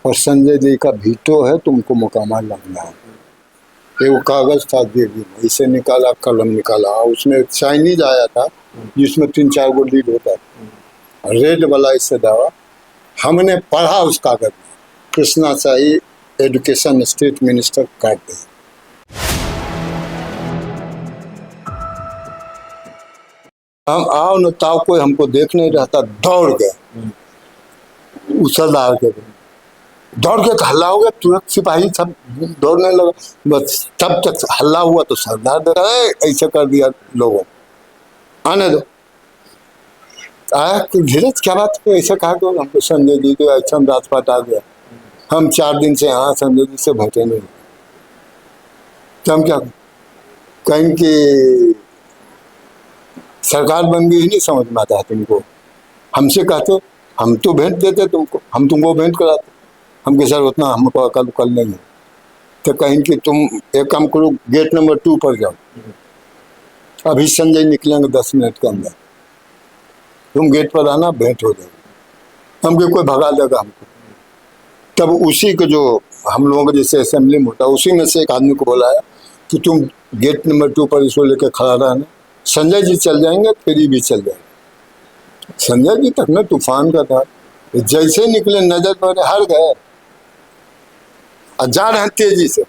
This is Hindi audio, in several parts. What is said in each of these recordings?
और संजय जी का वीटो है, तुमको मोकामा लगना है। ये वो कागज था, इसे निकाला, कलम निकाला, उसमें चाइनीज आया था जिसमें 3-4 गो लीड होता था, रेड वाला इससे दावा। हमने पढ़ा उस कागज में, कृष्णा शाही एजुकेशन स्टेट मिनिस्टर काट दिया। हम आओ न ताओ, कोई हमको देख नहीं रहता, दौड़ गए उस सरदार के, दौड़ के हल्ला हो गया, तुरंत सिपाही सब दौड़ने लगा। बस तब तक हल्ला हुआ तो सरदार दे ऐसे कर दिया लोगों, आने दो। आया धीरज, क्या बात है, ऐसा कहा कि हमको संजय जी को ऐसा राजपाट आ गया, हम 4 दिन से यहाँ संजय जी से भेटे नहीं। तो हम क्या कहें कि सरकार बन गई, नहीं समझ में आता है तुमको। हमसे कहते हम तो भेंट देते तुमको, हम तुमको भेंट कराते, हमके सर उतना हमको अकल नहीं है। तो कहें कि तुम एक काम करो, गेट नंबर 2 पर जाओ, अभी संजय निकलेंगे 10 मिनट के अंदर, तुम गेट पर आना, भेंट हो जाएगी। हमको कोई भगा देगा हमको। तब उसी को जो हम लोगों को जैसे असेंबली में होता, उसी में से एक आदमी को बोलाया कि तुम गेट नंबर 2 पर इसको लेकर खड़ा रहना, संजय जी चल जाएंगे, फिर ये भी चल जाएंगे। संजय जी तक ना तूफान का था, जैसे निकले नजर पर हर गए, जा रहे हैं तेजी से।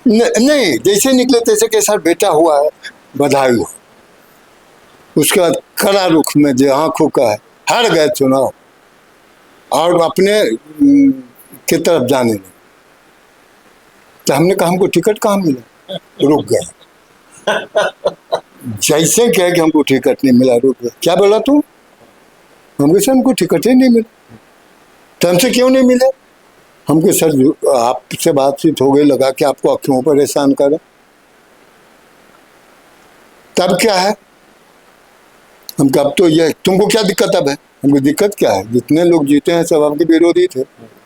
नहीं, जैसे निकले तैसे के साथ बेटा हुआ है, बधाई हो। उसके बाद कड़ा रुख में जो आंखों का है, हर गए चुनाव और अपने की तरफ जाने लगे। तो हमने कहा हमको टिकट कहाँ मिला, रुक गए। जैसे कहे कि हमको टिकट नहीं मिला, रुक गए। क्या बोला तू? हमको सर हमको टिकट ही नहीं मिला। तो हमसे क्यों नहीं मिले? हमको सर आपसे बातचीत हो गई, लगा कि आपको क्यों परेशान करे। तब क्या है, हम अब तो ये तुमको क्या दिक्कत अब है? हमको दिक्कत क्या है, जितने लोग जीते हैं सब आपके विरोधी थे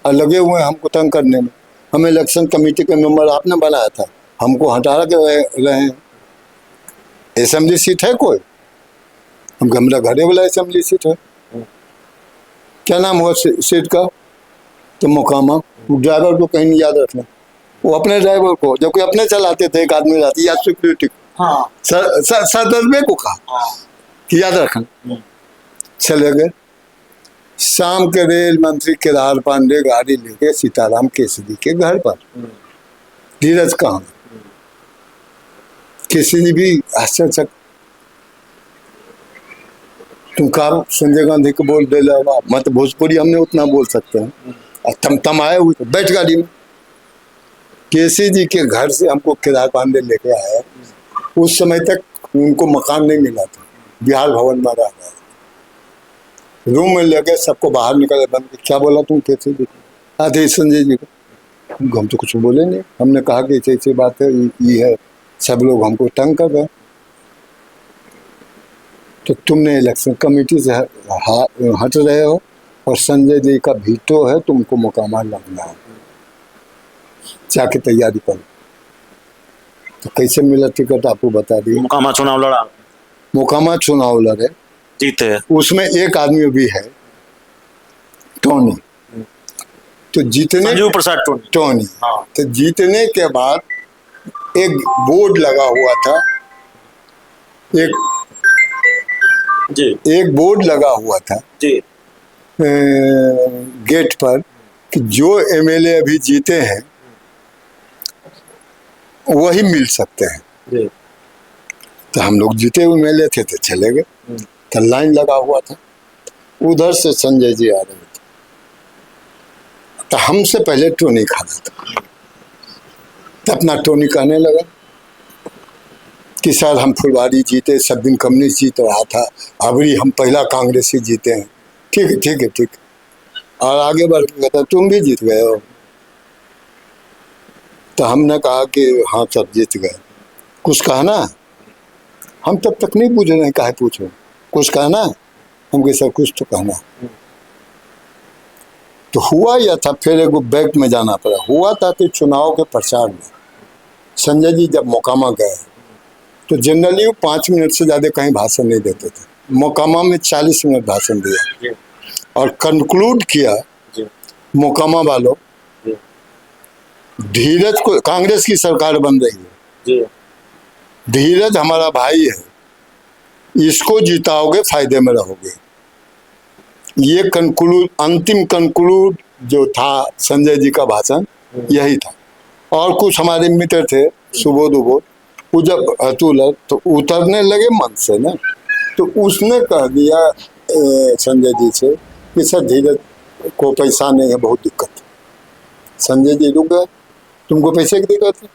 और लगे हुए हैं हमको तंग करने में। हमें इलेक्शन कमेटी का मेंबर आपने बनाया था, हमको हटा के रहे हैं। असेंबली सीट है कोई? हमको हमारा घरे वाला असेंबली सीट है। क्या नाम हुआ सीट का? तो मोकामा। ड्राइवर को कहीं नहीं याद रखना, वो अपने ड्राइवर को, जबकि अपने चलाते थे, एक आदमी रहती या सिक्योरिटी को, सदर्वे को कहा कि याद रखना। चले गए। शाम के रेल मंत्री केदार पांडे गाड़ी लेके सीताराम केसरी के घर पर। धीरज कहाँ? केसरी भी आश्चर्य, तुम कहा संजय गांधी को बोल दे ला, मत भोजपुरी हमने उतना बोल सकते हैं। तम आए हुए बैठ गाड़ी में, केसी जी के घर से हमको केदार पांडे लेके आए। उस समय तक उनको मकान नहीं मिला था, बिहार भवन में रह गया। रूम में लगे, सबको बाहर निकले बंद। क्या बोला तुम केसी जी को? आधे संजय जी को। हम तो कुछ बोले नहीं, हमने कहा कि ऐसी बात है, ये है, सब लोग हमको तंग कर रहे। तो तुमने इलेक्शन कमेटी से हट रहे हो और संजय जी का वीटो है, तुमको मोकामा लगना है, जाके तैयारी करो। तो कैसे मिला टिकट आपको बता दी। मोकामा चुनाव लड़ा, मोकामा चुनाव लड़े, जीते। उसमें एक आदमी भी है, टोनी। तो जीतने, संजीव प्रसाद टोनी। हाँ। तो जीतने के बाद एक बोर्ड लगा हुआ था, एक बोर्ड लगा हुआ था जी, गेट पर कि जो एमएलए अभी जीते हैं वही मिल सकते हैं जी। तो हम लोग जीते हुए एमएलए थे तो चले गए। तो लाइन लगा हुआ था, उधर से संजय जी आ रहे थे। तो हमसे पहले टोनी खड़ा था। तो अपना टोनी कहने लगा कि सर हम फुलवारी जीते, सब दिन कम्युनिस्ट जीत रहा था, अभी हम पहला कांग्रेसी जीते हैं। ठीक है ठीक है ठीक है। और आगे बढ़ के कहता तुम भी जीत गए हो। तो हमने कहा कि हाँ सब जीत गए, कुछ कहना? हम तब तक नहीं पूछ रहे, काहे पूछो, कुछ कहना? हमके सर कुछ तो कहना। तो हुआ यह था, फिर एक बैक में जाना पड़ा। हुआ था कि चुनाव के प्रचार में संजय जी जब मोकामा गए तो जनरली 5 मिनट से ज़्यादा कहीं भाषण नहीं देते थे। मोकामा में 40 मिनट भाषण दिया और कंक्लूड किया मोकामा वालों, जी धीरज को, कांग्रेस की सरकार बन रही है, जी धीरज हमारा भाई है, इसको जिताओगे फायदे में रहोगे। ये कंक्लूड, अंतिम कंक्लूड जो था संजय जी का भाषण यही था। और कुछ हमारे मित्र थे सुबोध उबोध, वो जब अतुल तो उतरने लगे मन से ना, तो उसने कह दिया संजय जी से कि सर धीरज को पैसा नहीं है, बहुत दिक्कत है। संजय जी रुक गए, तुमको पैसे की दिक्कत है?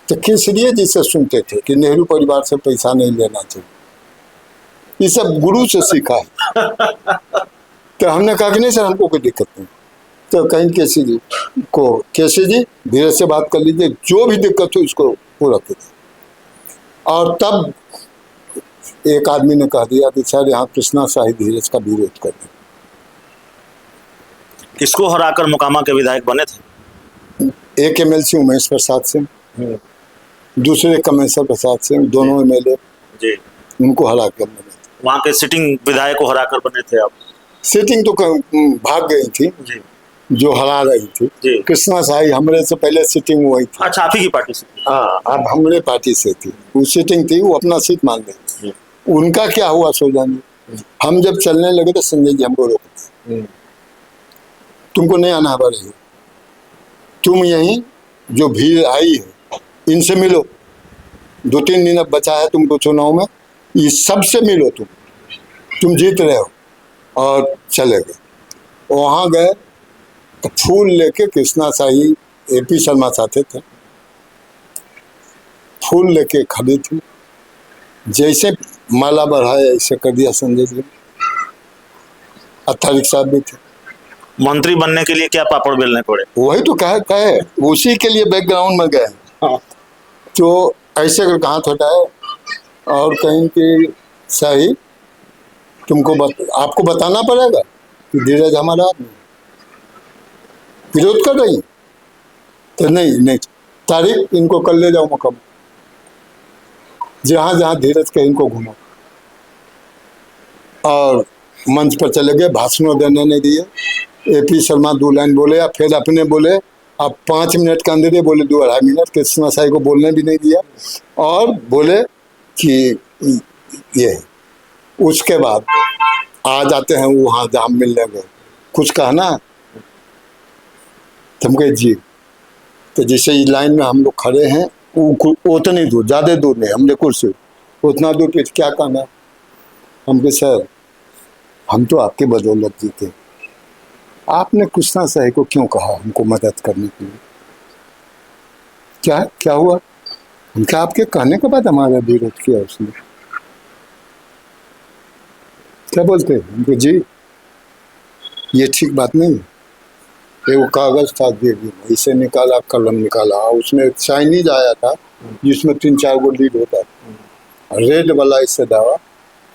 तो केसरिया जी से सुनते थे कि नेहरू परिवार से पैसा नहीं लेना चाहिए, ये सब गुरु से सीखा है। तो हमने कहा कि नहीं सर हमको कोई दिक्कत नहीं। तो कहीं केसी जी को, केसी जी धीरज से बात कर लीजिए, जो भी दिक्कत हो इसको पूरा कीजिए। और तब एक आदमी ने कह दिया कि सर यहाँ कृष्णा शाही धीरज का विरोध कर रहे। किसको हराकर मोकामा के विधायक बने थे? एक एमएलसी उमेश प्रसाद सिंह, दूसरे कमेश्वर प्रसाद सिंह, दोनों एमएलए जी, उनको हरा कर बने थे। वहाँ के सिटिंग विधायक को हराकर बने थे आप? सीटिंग तो भाग गई थी जी जो हरा रही थी। जी। कृष्णा शाही हमरे से पहले सीटिंग हुई थी। अच्छा, आप ही की पार्टी से? हाँ, अब हमरे पार्टी से थी, वो सीटिंग थी, वो अपना सीट मान गई। उनका क्या हुआ सो जानिए। हम जब चलने लगे तो संजय जी हमको रोके, तुमको नहीं आना है, तुम यहीं जो भीड़ आई है इनसे मिलो, 2-3 दिन अब बचा है तुमको चुनाव में, ये सबसे मिलो, तुम जीत रहे हो। और चले गए, वहाँ गए तो फूल लेके, कृष्णा शाही एपी शर्मा चाहते थे, फूल लेके खड़ी थी, जैसे माला बढ़ाए ऐसे कर दिया संजय जी। तारिक साहब भी थे। मंत्री बनने के लिए क्या पापड़ बेलने पड़े? वही तो कहे उसी के लिए बैकग्राउंड में गए। तो ऐसे कर हाथ हटाए और कहीं कि शाही तुमको आपको बताना पड़ेगा कि धीरज हमारा आदमी विरोध कर रही। तो नहीं तारीख इनको कर ले जाओ मुकम, जहाँ जहाँ धीरज के इनको घुमा। और मंच पर चले गए, भाषणों देने नहीं दिए। एपी शर्मा 2 लाइन बोले, या फिर अपने बोले, अब 5 मिनट के अंदर ही बोले 2-2.5 मिनट, कृष्णा शाही को बोलने भी नहीं दिया। और बोले कि ये, उसके बाद आ जाते हैं वहाँ जहाँ मिलने गए, कुछ कहना तुम कहे जी। तो जैसे इस लाइन में हम लोग खड़े हैं, उतनी दूर, ज़्यादा दूर नहीं, हमने कुर्सी उतना दूर पे क्या कहना। हम कहे सर हम तो आपके बदौलत जीते, आपने कृष्णा शाही को क्यों कहा हमको मदद करने के लिए? क्या हुआ? उनका आपके कहने के बाद हमारा विरोध किया उसने। क्या बोलते हैं उनको जी, ये ठीक बात नहीं है। वो कागज था, इसे निकाला, कलम निकाला, उसमें चाइनीज आया था जिसमें 3-4 गो लीड होता था, रेड वाला इससे दावा।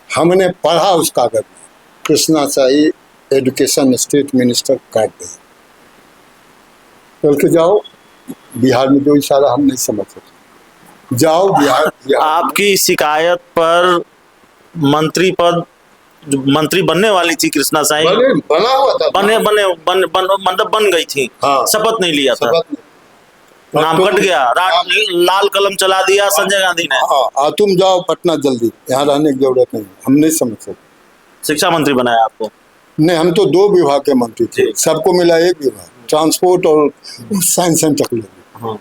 हमने पढ़ा उस कागज में, कृष्णा शाही एजुकेशन स्टेट मिनिस्टर काट दे, चल के जाओ बिहार में, जो इशारा हम नहीं समझ सकते, जाओ बिहार। आपकी शिकायत पर मंत्री पद, जो मंत्री बनने वाली थी कृष्णा शाही, बना हुआ था, मतलब बन गई थी। हाँ, शपथ नहीं लिया था, नाम कट गया, लाल कलम चला दिया संजय गांधी ने। हाँ, तुम जाओ पटना जल्दी, यहाँ रहने की जरूरत नहीं, हम नहीं समझ सकते। शिक्षा मंत्री बनाया आपको? नहीं, हम तो 2 विभाग के मंत्री थे, सबको मिला 1 विभाग, ट्रांसपोर्ट और साइंस एंड टेक्नोलॉजी।